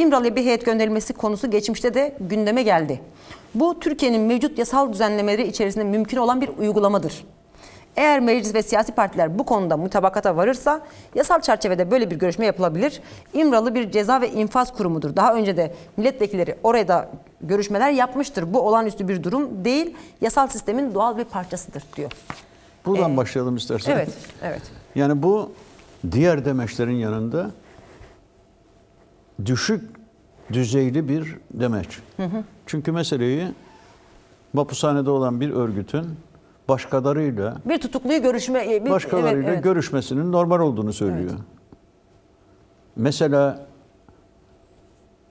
İmralı'ya bir heyet gönderilmesi konusu geçmişte de gündeme geldi. Bu Türkiye'nin mevcut yasal düzenlemeleri içerisinde mümkün olan bir uygulamadır. Eğer meclis ve siyasi partiler bu konuda mutabakata varırsa yasal çerçevede böyle bir görüşme yapılabilir. İmralı bir ceza ve infaz kurumudur. Daha önce de milletvekilleri oraya da görüşmeler yapmıştır. Bu olağanüstü bir durum değil, yasal sistemin doğal bir parçasıdır diyor. Buradan başlayalım istersen. Evet, evet. Yani bu diğer demeçlerin yanında düşük düzeyli bir demeç. Çünkü meseleyi mahpushanede olan bir örgütün başkalarıyla görüşmesinin normal olduğunu söylüyor. Evet.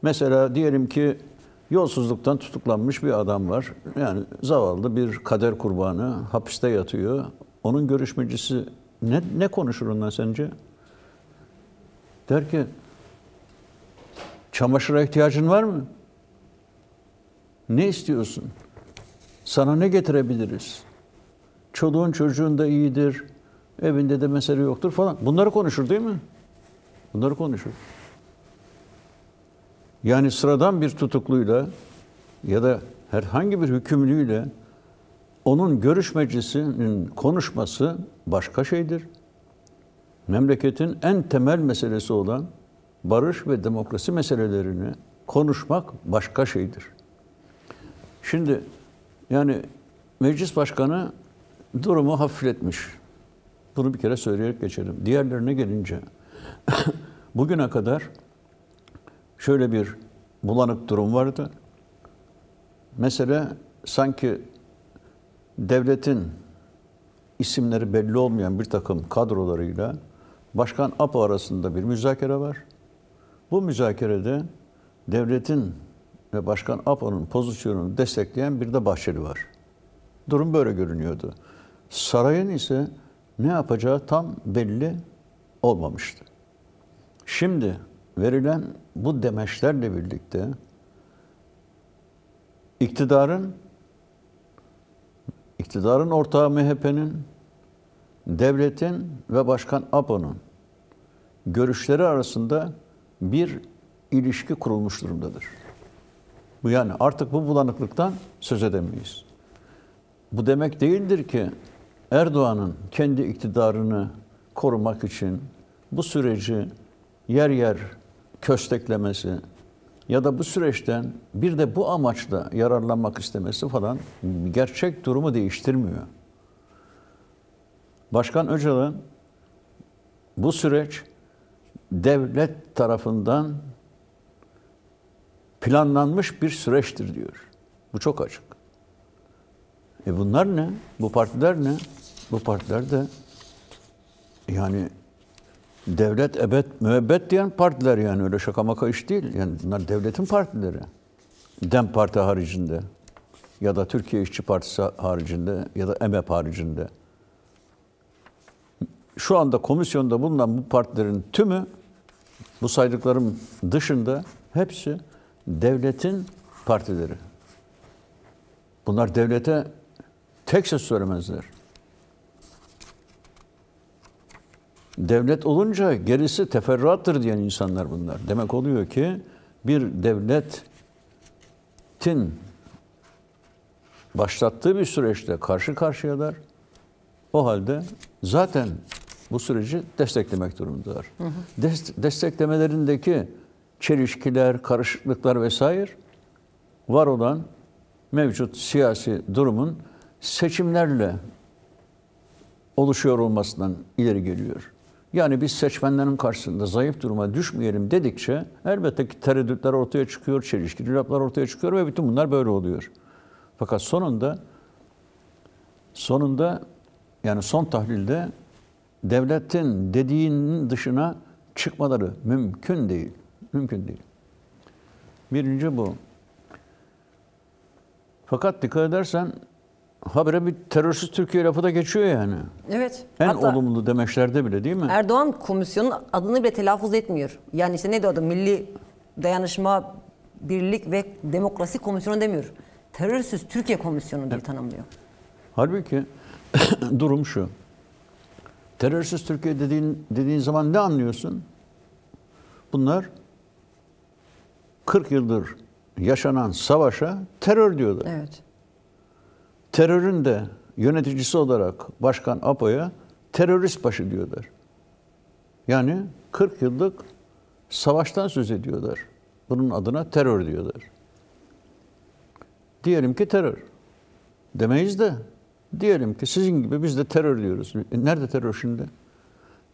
Mesela diyelim ki yolsuzluktan tutuklanmış bir adam var. Yani zavallı bir kader kurbanı hapiste yatıyor. Onun görüşmecisi ne konuşur ondan sence? Der ki çamaşıra ihtiyacın var mı? Ne istiyorsun? Sana ne getirebiliriz? Çoluğun çocuğun da iyidir. Evinde de mesele yoktur falan. Bunları konuşur değil mi? Bunları konuşur. Yani sıradan bir tutukluyla ya da herhangi bir hükümlüyle onun görüşmecisinin konuşması başka şeydir. Memleketin en temel meselesi olan barış ve demokrasi meselelerini konuşmak başka şeydir. Şimdi yani meclis başkanı durumu hafifletmiş. Bunu bir kere söyleyerek geçelim. Diğerlerine gelince bugüne kadar şöyle bir bulanık durum vardı. Mesela sanki devletin isimleri belli olmayan bir takım kadrolarıyla Başkan APO arasında bir müzakere var. Bu müzakerede devletin ve Başkan APO'nun pozisyonunu destekleyen bir de Bahçeli var. Durum böyle görünüyordu. Sarayın ise ne yapacağı tam belli olmamıştı. Şimdi verilen bu demeçlerle birlikte iktidarın ortağı MHP'nin, devletin ve Başkan APO'nun görüşleri arasında bir ilişki kurulmuş durumdadır. Bu yani artık bu bulanıklıktan söz edemeyiz. Bu demek değildir ki Erdoğan'ın kendi iktidarını korumak için bu süreci yer yer kösteklemesi ya da bu süreçten bir de bu amaçla yararlanmak istemesi falan gerçek durumu değiştirmiyor. Başkan Öcalan bu süreç devlet tarafından planlanmış bir süreçtir diyor. Bu çok açık. Bunlar ne? Bu partiler ne? Bu partiler de yani devlet ebed müebbet diyen partiler, yani öyle şaka maka iş değil. Yani bunlar devletin partileri. DEM Parti haricinde ya da Türkiye İşçi Partisi haricinde ya da EMEP haricinde. Şu anda komisyonda bulunan bu partilerin tümü, bu saydıklarım dışında hepsi devletin partileri. Bunlar devlete tek söz söylemezler. Devlet olunca gerisi teferruattır diyen insanlar bunlar. Demek oluyor ki bir devletin başlattığı bir süreçte karşı karşıyalar. O halde zaten bu süreci desteklemek durumundalar. Desteklemelerindeki çelişkiler, karışıklıklar vesaire var olan mevcut siyasi durumun seçimlerle oluşuyor olmasından ileri geliyor. Yani biz seçmenlerin karşısında zayıf duruma düşmeyelim dedikçe elbette ki tereddütler ortaya çıkıyor, çelişkili laflar ortaya çıkıyor ve bütün bunlar böyle oluyor. Fakat sonunda yani son tahlilde devletin dediğinin dışına çıkmaları mümkün değil. Mümkün değil. Birinci bu. Fakat dikkat edersen habire bir terörsüz Türkiye lafı da geçiyor yani. Evet. En hatta olumlu demeçlerde bile değil mi? Erdoğan komisyonun adını bile telaffuz etmiyor. Yani işte neydi adı? Milli Dayanışma, Birlik ve Demokrasi Komisyonu demiyor. Terörsüz Türkiye Komisyonu diye tanımlıyor. Halbuki durum şu. Terörsüz Türkiye dediğin zaman ne anlıyorsun? Bunlar 40 yıldır yaşanan savaşa terör diyorlar. Evet. Terörün de yöneticisi olarak Başkan Apo'ya terörist başı diyorlar. Yani 40 yıllık savaştan söz ediyorlar. Bunun adına terör diyorlar. Diyelim ki terör. Demeyiz de diyelim ki sizin gibi biz de terör diyoruz. Nerede terör şimdi?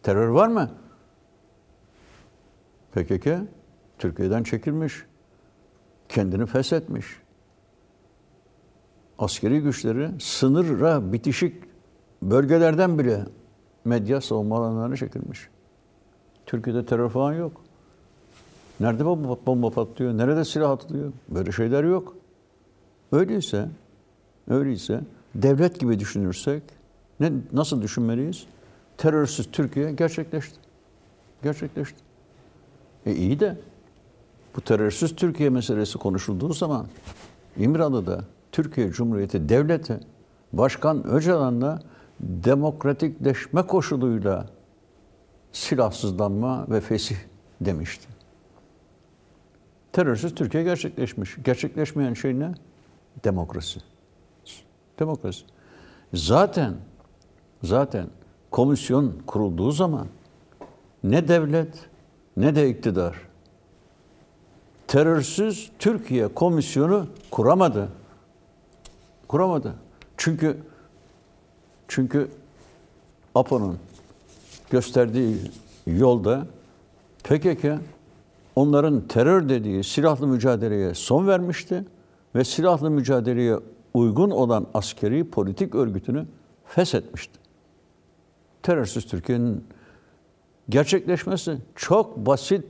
Terör var mı? PKK Türkiye'den çekilmiş. Kendini feshetmiş. Askeri güçleri sınıra bitişik bölgelerden bile medya savunma alanlarına çekilmiş. Türkiye'de terör falan yok. Nerede bomba patlıyor? Nerede silah atılıyor? Böyle şeyler yok. Öyleyse devlet gibi düşünürsek nasıl düşünmeliyiz? Terörsüz Türkiye gerçekleşti. Gerçekleşti. İyi de bu terörsüz Türkiye meselesi konuşulduğu zaman İmralı'da Türkiye Cumhuriyeti Devleti Başkan Öcalan'la demokratikleşme koşuluyla silahsızlanma ve fesih demişti. Terörsüz Türkiye gerçekleşmiş. Gerçekleşmeyen şey ne? Demokrasi. Demokrasi. Zaten komisyon kurulduğu zaman ne devlet ne de iktidar terörsüz Türkiye komisyonu kuramadı. Kuramadı. Çünkü APO'nun gösterdiği yolda PKK onların terör dediği silahlı mücadeleye son vermişti ve silahlı mücadeleye uygun olan askeri politik örgütünü feshetmişti. Terörsüz Türkiye'nin gerçekleşmesi çok basit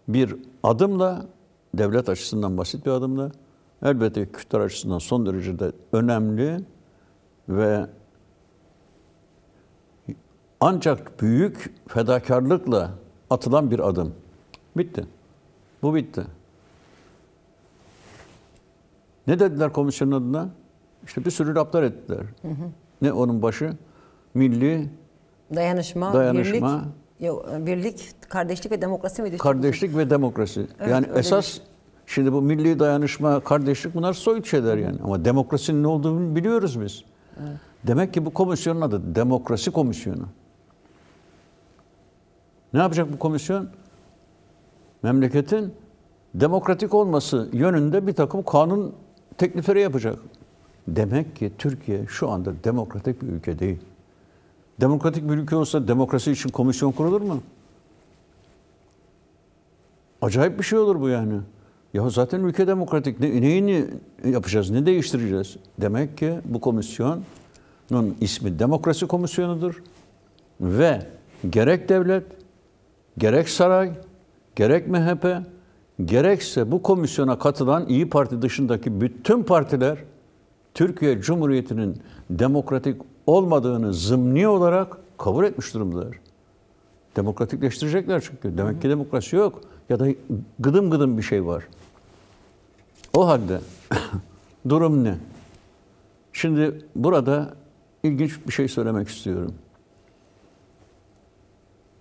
bir adımla, devlet açısından basit bir adımla, elbette Kürtler açısından son derece de önemli ve ancak büyük fedakarlıkla atılan bir adım. Bitti. Bu bitti. Ne dediler komisyonun adına? İşte bir sürü laflar ettiler. Hı hı. Ne onun başı? Milli dayanışma, birlik, kardeşlik ve demokrasi miydi? Kardeşlik ve demokrasi. Evet, yani esas şimdi bu milli dayanışma, kardeşlik bunlar soyut şeyler yani. Ama demokrasinin ne olduğunu biliyoruz biz. Evet. Demek ki bu komisyonun adı Demokrasi Komisyonu. Ne yapacak bu komisyon? Memleketin demokratik olması yönünde bir takım kanun teklifleri yapacak. Demek ki Türkiye şu anda demokratik bir ülke değil. Demokratik bir ülke olsa demokrasi için komisyon kurulur mu? Acayip bir şey olur bu yani. Ya zaten ülke demokratik. Neyini yapacağız, ne değiştireceğiz? Demek ki bu komisyonun ismi Demokrasi Komisyonu'dur. Ve gerek devlet, gerek saray, gerek MHP, gerekse bu komisyona katılan İYİ Parti dışındaki bütün partiler Türkiye Cumhuriyeti'nin demokratik olmadığını zımni olarak kabul etmiş durumdalar. Demokratikleştirecekler çünkü. Demek ki demokrasi yok. Ya da gıdım gıdım bir şey var. O halde durum ne? Şimdi burada ilginç bir şey söylemek istiyorum.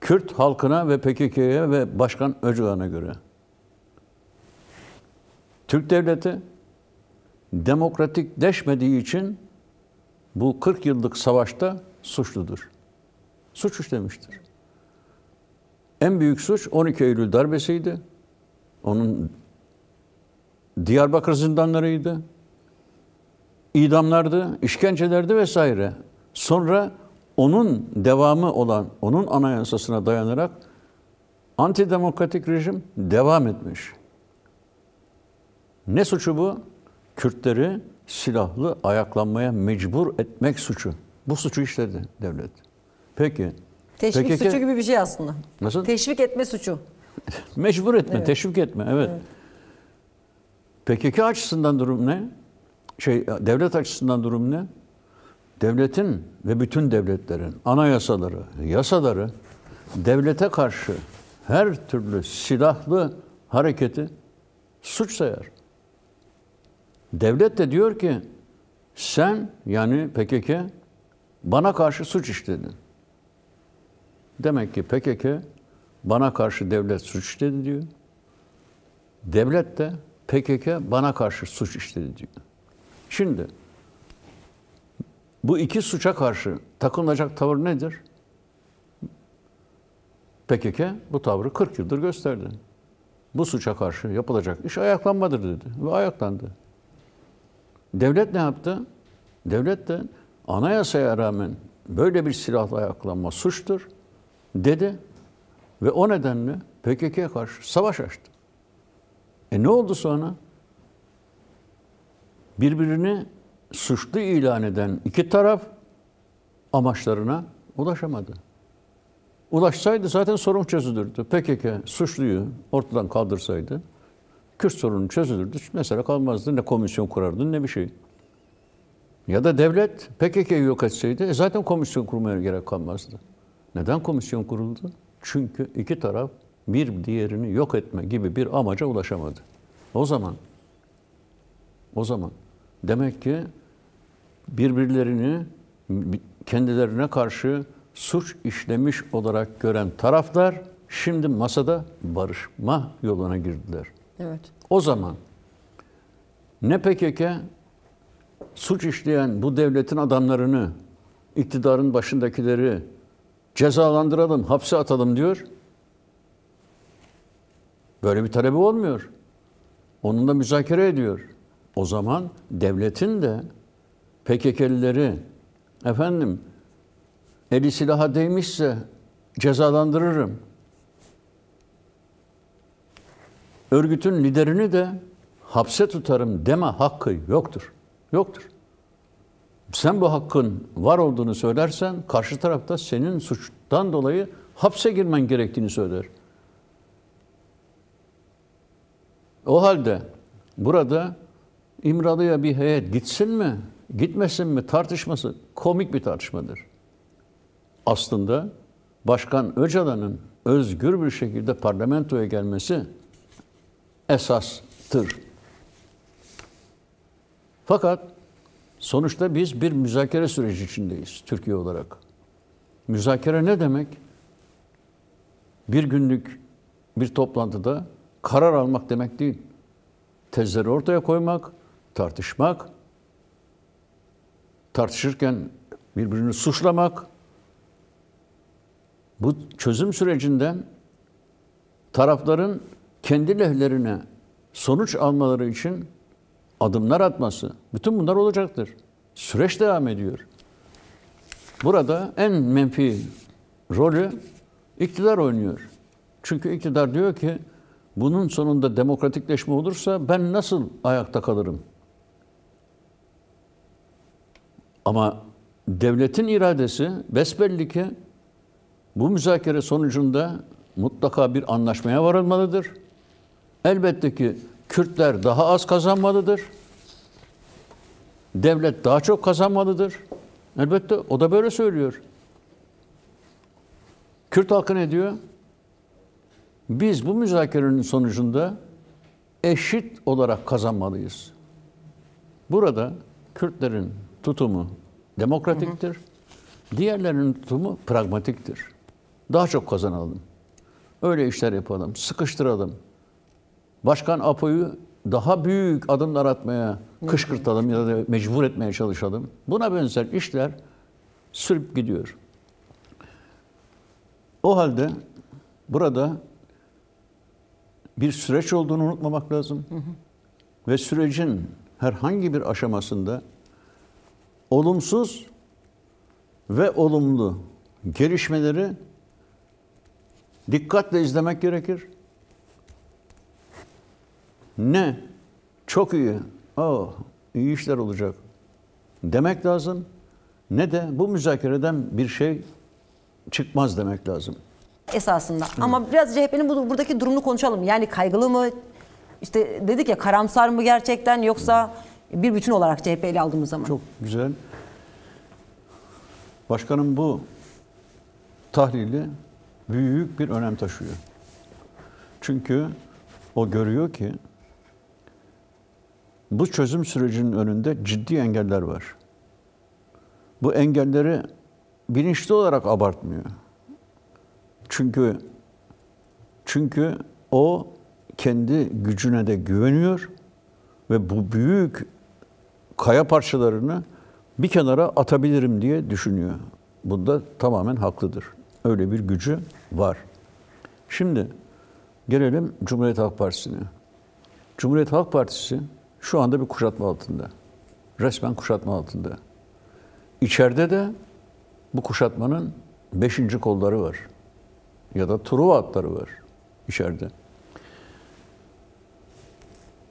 Kürt halkına ve PKK'ya ve Başkan Öcalan'a göre Türk devleti demokratikleşmediği için bu 40 yıllık savaşta suçludur. Suç işlemiştir. En büyük suç 12 Eylül darbesiydi. Onun Diyarbakır zindanlarıydı. İdamlardı, işkencelerdi vesaire. Sonra onun devamı olan, onun anayasasına dayanarak antidemokratik rejim devam etmiş. Ne suçu bu? Kürtleri silahlı ayaklanmaya mecbur etmek suçu. Bu suçu işledi devlet. Peki. Teşvik suçu gibi bir şey aslında. Nasıl? Teşvik etme suçu. Mecbur etme, evet. Teşvik etme. Evet. PKK açısından durum ne? Devlet açısından durum ne? Devletin ve bütün devletlerin anayasaları, yasaları devlete karşı her türlü silahlı hareketi suç sayar. Devlet de diyor ki sen yani PKK bana karşı suç işledin. Demek ki PKK bana karşı devlet suç işledi diyor. Devlet de PKK bana karşı suç işledi diyor. Şimdi bu iki suça karşı takılacak tavır nedir? PKK bu tavrı 40 yıldır gösterdi. Bu suça karşı yapılacak iş ayaklanmadır dedi ve ayaklandı. Devlet ne yaptı? Devlet de anayasaya rağmen böyle bir silahla ayaklanma suçtur dedi ve o nedenle PKK'ya karşı savaş açtı. Ne oldu sonra? Birbirini suçlu ilan eden iki taraf amaçlarına ulaşamadı. Ulaşsaydı zaten sorun çözülürdü. PKK suçluyu ortadan kaldırsaydı Kürt sorunu çözülürdü. Mesela kalmazdı. Ne komisyon kurardı ne bir şey. Ya da devlet PKK'yı yok etseydi zaten komisyon kurmaya gerek kalmazdı. Neden komisyon kuruldu? Çünkü iki taraf bir diğerini yok etme gibi bir amaca ulaşamadı. O zaman demek ki birbirlerini kendilerine karşı suç işlemiş olarak gören taraflar şimdi masada barışma yoluna girdiler. Evet. O zaman ne PKK suç işleyen bu devletin adamlarını, iktidarın başındakileri cezalandıralım, hapse atalım diyor. Böyle bir talebi olmuyor. Onunla müzakere ediyor. O zaman devletin de PKK'lileri eli silaha değmişse cezalandırırım. Örgütün liderini de hapse tutarım deme hakkı yoktur. Yoktur. Sen bu hakkın var olduğunu söylersen karşı tarafta senin suçtan dolayı hapse girmen gerektiğini söyler. O halde burada İmralı'ya bir heyet gitsin mi, gitmesin mi tartışması komik bir tartışmadır. Aslında Başkan Öcalan'ın özgür bir şekilde parlamentoya gelmesi esastır. Fakat sonuçta biz bir müzakere süreci içindeyiz Türkiye olarak. Müzakere ne demek? Bir günlük bir toplantıda karar almak demek değil. Tezleri ortaya koymak, tartışmak, tartışırken birbirini suçlamak, bu çözüm sürecinden tarafların kendi lehlerine sonuç almaları için adımlar atması, bütün bunlar olacaktır. Süreç devam ediyor. Burada en menfi rolü iktidar oynuyor. Çünkü iktidar diyor ki bunun sonunda demokratikleşme olursa ben nasıl ayakta kalırım? Ama devletin iradesi besbelli ki bu müzakere sonucunda mutlaka bir anlaşmaya varılmalıdır. Elbette ki Kürtler daha az kazanmalıdır. Devlet daha çok kazanmalıdır. Elbette o da böyle söylüyor. Kürt halkı ne diyor? Biz bu müzakerenin sonucunda eşit olarak kazanmalıyız. Burada Kürtlerin tutumu demokratiktir. Diğerlerinin tutumu pragmatiktir. Daha çok kazanalım. Öyle işler yapalım, sıkıştıralım. Başkan Apo'yu daha büyük adımlar atmaya kışkırtalım ya da mecbur etmeye çalışalım. Buna benzer işler sürüp gidiyor. O halde burada bir süreç olduğunu unutmamak lazım. Ve sürecin herhangi bir aşamasında olumsuz ve olumlu gelişmeleri dikkatle izlemek gerekir. Ne çok iyi, iyi işler olacak demek lazım. Ne de bu müzakereden bir şey çıkmaz demek lazım. Esasında. Ama biraz CHP'nin buradaki durumunu konuşalım. Yani kaygılı mı? İşte dedik ya karamsar mı gerçekten yoksa bir bütün olarak CHP ele aldığımız zaman? Çok güzel. Başkanım bu tahlili büyük bir önem taşıyor. Çünkü o görüyor ki bu çözüm sürecinin önünde ciddi engeller var. Bu engelleri bilinçli olarak abartmıyor. Çünkü o kendi gücüne de güveniyor ve bu büyük kaya parçalarını bir kenara atabilirim diye düşünüyor. Bunda tamamen haklıdır. Öyle bir gücü var. Şimdi gelelim Cumhuriyet Halk Partisi'ne. Cumhuriyet Halk Partisi şu anda bir kuşatma altında. Resmen kuşatma altında. İçeride de bu kuşatmanın 5. kolları var. Ya da Truva atları var içeride.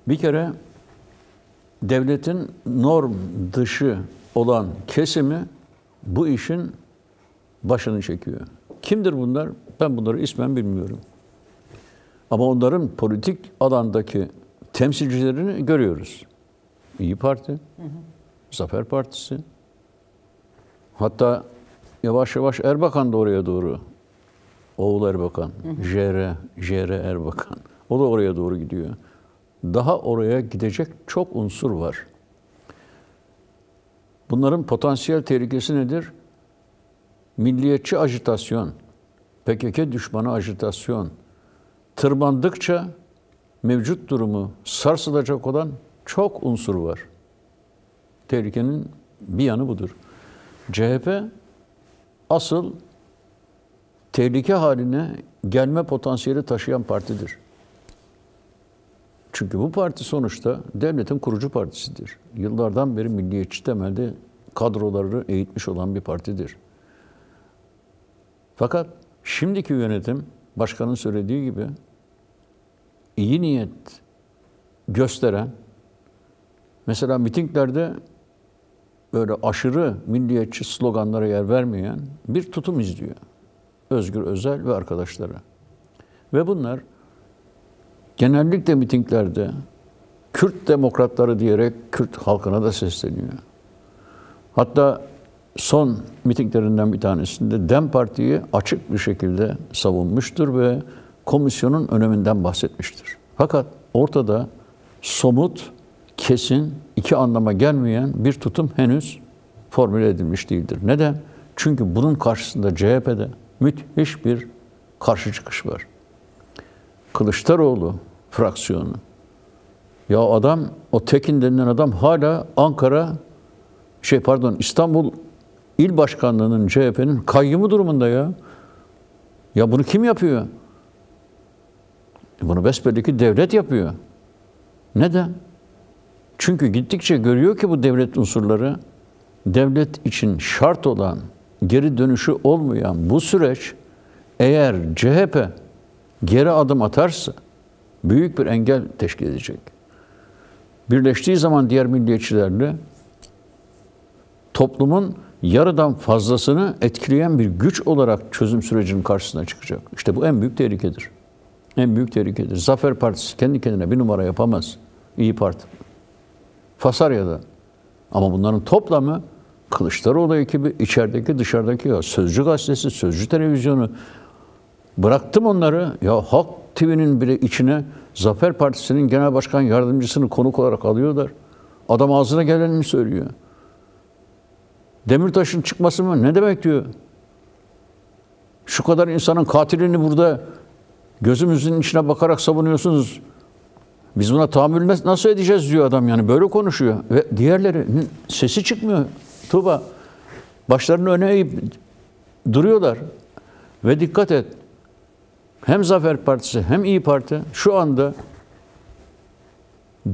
Bir kere devletin norm dışı olan kesimi bu işin başını çekiyor. Kimdir bunlar? Ben bunları ismen bilmiyorum. Ama onların politik alandaki temsilcilerini görüyoruz. İyi Parti, Zafer Partisi. Hatta yavaş yavaş Erbakan da oraya doğru. Oğul Erbakan, JR Erbakan. O da oraya doğru gidiyor. Daha oraya gidecek çok unsur var. Bunların potansiyel tehlikesi nedir? Milliyetçi ajitasyon, PKK düşmanı ajitasyon tırmandıkça mevcut durumu sarsılacak olan çok unsur var. Tehlikenin bir yanı budur. CHP asıl tehlike haline gelme potansiyeli taşıyan partidir. Çünkü bu parti sonuçta devletin kurucu partisidir. Yıllardan beri milliyetçi temelde kadroları eğitmiş olan bir partidir. Fakat şimdiki yönetim, başkanın söylediği gibi iyi niyet gösteren, mesela mitinglerde böyle aşırı milliyetçi sloganlara yer vermeyen bir tutum izliyor. Özgür Özel ve arkadaşları. Ve bunlar genellikle mitinglerde Kürt demokratları diyerek Kürt halkına da sesleniyor. Hatta son mitinglerinden bir tanesinde DEM Parti'yi açık bir şekilde savunmuştur ve komisyonun öneminden bahsetmiştir. Fakat ortada somut, kesin, iki anlama gelmeyen bir tutum henüz formüle edilmiş değildir. Neden? Çünkü bunun karşısında CHP'de müthiş bir karşı çıkış var. Kılıçdaroğlu fraksiyonu. Ya adam, o Tekin denilen adam hala İstanbul İl Başkanlığı'nın CHP'nin kayyumu durumunda ya. Ya bunu kim yapıyor? Bunu besbelli ki devlet yapıyor. Neden? Çünkü gittikçe görüyor ki bu devlet unsurları, devlet için şart olan, geri dönüşü olmayan bu süreç, eğer CHP geri adım atarsa büyük bir engel teşkil edecek. Birleştiği zaman diğer milliyetçilerle toplumun yarıdan fazlasını etkileyen bir güç olarak çözüm sürecinin karşısına çıkacak. İşte bu en büyük tehlikedir. En büyük tehlikedir. Zafer Partisi kendi kendine bir numara yapamaz. İyi Parti. Fasarya'da. Ama bunların toplamı Kılıçdaroğlu ekibi, içerideki dışarıdaki ya Sözcü Gazetesi, Sözcü Televizyonu, bıraktım onları. Ya Halk TV'nin bile içine Zafer Partisi'nin genel başkan yardımcısını konuk olarak alıyorlar. Adam ağzına gelenini söylüyor. Demirtaş'ın çıkması mı? Ne demek diyor? Şu kadar insanın katilini burada gözümüzün içine bakarak savunuyorsunuz. Biz buna tahammül nasıl edeceğiz diyor adam, yani böyle konuşuyor. Ve diğerlerinin sesi çıkmıyor. Tuğba, başlarını öne eğip duruyorlar. Ve dikkat et, hem Zafer Partisi hem İyi Parti şu anda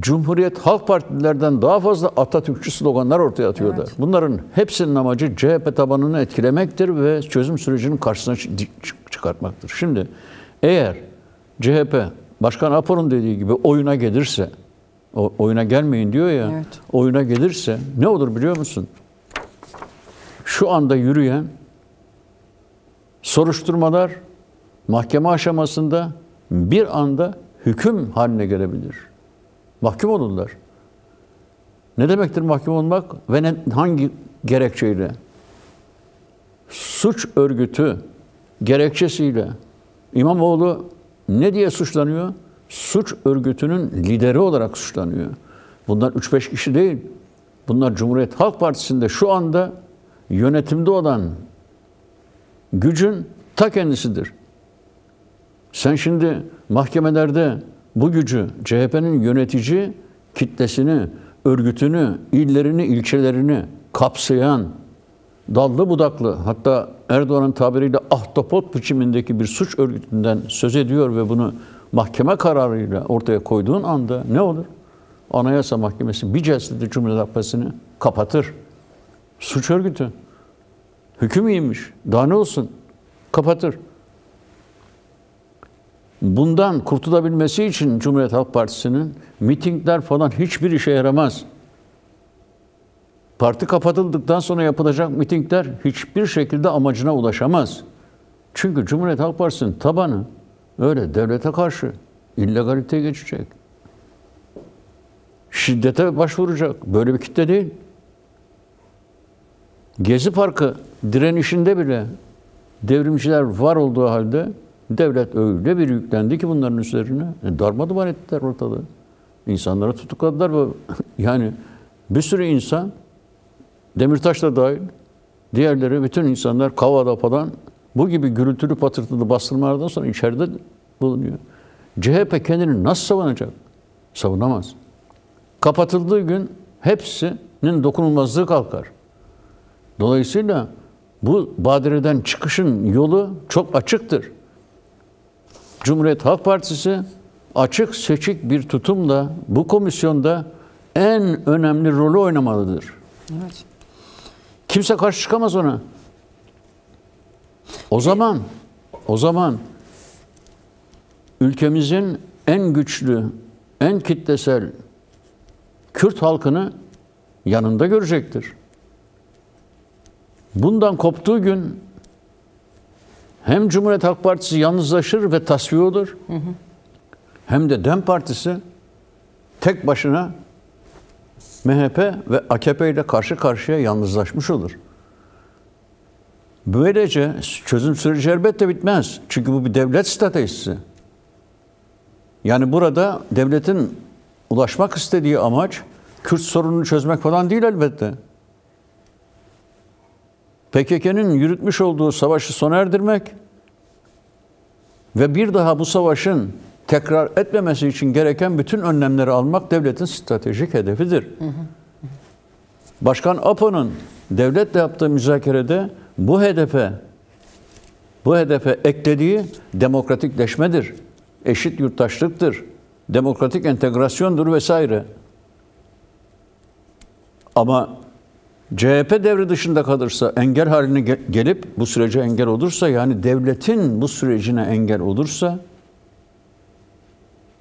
Cumhuriyet Halk Partililerden daha fazla Atatürkçü sloganlar ortaya atıyorlar. Evet. Bunların hepsinin amacı CHP tabanını etkilemektir ve çözüm sürecinin karşısına çıkartmaktır. Şimdi eğer CHP, Başkan Apo'nun dediği gibi oyuna gelirse, oyuna gelmeyin diyor ya, evet, oyuna gelirse ne olur biliyor musun? Şu anda yürüyen soruşturmalar mahkeme aşamasında bir anda hüküm haline gelebilir. Mahkum olurlar. Ne demektir mahkum olmak ve hangi gerekçeyle? Suç örgütü gerekçesiyle İmamoğlu ne diye suçlanıyor? Suç örgütünün lideri olarak suçlanıyor. Bunlar 3-5 kişi değil. Bunlar Cumhuriyet Halk Partisi'nde şu anda yönetimde olan gücün ta kendisidir. Sen şimdi mahkemelerde bu gücü, CHP'nin yönetici kitlesini, örgütünü, illerini, ilçelerini kapsayan, dallı budaklı, hatta Erdoğan'ın tabiriyle ahtapot biçimindeki bir suç örgütünden söz ediyor ve bunu mahkeme kararıyla ortaya koyduğun anda ne olur? Anayasa Mahkemesi bir celsede Cumhuriyet Halk Partisi'ni kapatır. Suç örgütü. Hüküm giymiş. Daha ne olsun? Kapatır. Bundan kurtulabilmesi için Cumhuriyet Halk Partisi'nin mitingler falan hiçbir işe yaramaz. Parti kapatıldıktan sonra yapılacak mitingler hiçbir şekilde amacına ulaşamaz. Çünkü Cumhuriyet Halk Partisi'nin tabanı öyle devlete karşı illegaliteye geçecek. Şiddete başvuracak. Böyle bir kitle değil. Gezi Parkı direnişinde bile devrimciler var olduğu halde devlet öyle bir yüklendi ki bunların üzerine darmadağın ettiler ortalığı. İnsanları tutukladılar. Yani bir sürü insan, Demirtaş da dahil, diğerleri, bütün insanlar Kavada falan bu gibi gürültülü patırtılı bastırmalardan sonra içeride bulunuyor. CHP kendini nasıl savunacak? Savunamaz. Kapatıldığı gün hepsinin dokunulmazlığı kalkar. Dolayısıyla bu badireden çıkışın yolu çok açıktır. Cumhuriyet Halk Partisi açık seçik bir tutumla bu komisyonda en önemli rolü oynamalıdır. Evet. Kimse karşı çıkamaz ona. O zaman ülkemizin en güçlü, en kitlesel Kürt halkını yanında görecektir. Bundan koptuğu gün hem Cumhuriyet Halk Partisi yalnızlaşır ve tasfiye olur, hem de DEM Partisi tek başına MHP ve AKP ile karşı karşıya yalnızlaşmış olur. Böylece çözüm süreci elbette bitmez. Çünkü bu bir devlet stratejisi. Yani burada devletin ulaşmak istediği amaç Kürt sorununu çözmek falan değil elbette. PKK'nın yürütmüş olduğu savaşı sona erdirmek ve bir daha bu savaşın tekrar etmemesi için gereken bütün önlemleri almak devletin stratejik hedefidir. Başkan Apo'nun devletle yaptığı müzakerede bu hedefe eklediği demokratikleşmedir, eşit yurttaşlıktır, demokratik entegrasyondur vesaire. Ama CHP devre dışında kalırsa, engel haline gelip bu sürece engel olursa, yani devletin bu sürecine engel olursa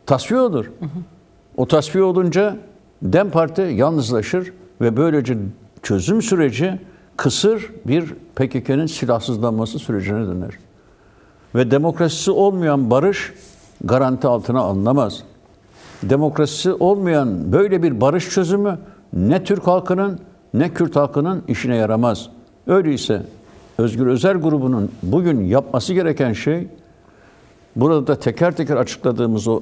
tasfiye olur. O tasfiye olunca DEM Parti yalnızlaşır ve böylece çözüm süreci kısır bir PKK'nın silahsızlanması sürecine döner. Ve demokrasisi olmayan barış garanti altına alınamaz. Demokrasisi olmayan böyle bir barış çözümü ne Türk halkının ne Kürt halkının işine yaramaz. Öyleyse Özgür Özel grubunun bugün yapması gereken şey, burada da teker teker açıkladığımız o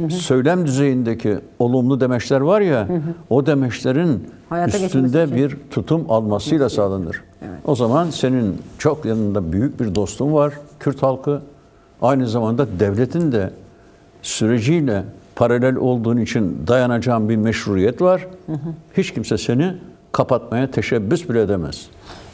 söylem düzeyindeki olumlu demeçler var ya, o demeçlerin hayata üstünde bir tutum almasıyla sağlanır. Evet. O zaman senin çok yanında büyük bir dostun var, Kürt halkı. Aynı zamanda devletin de süreciyle paralel olduğun için dayanacağın bir meşruiyet var. Hiç kimse seni kapatmaya teşebbüs bile edemez.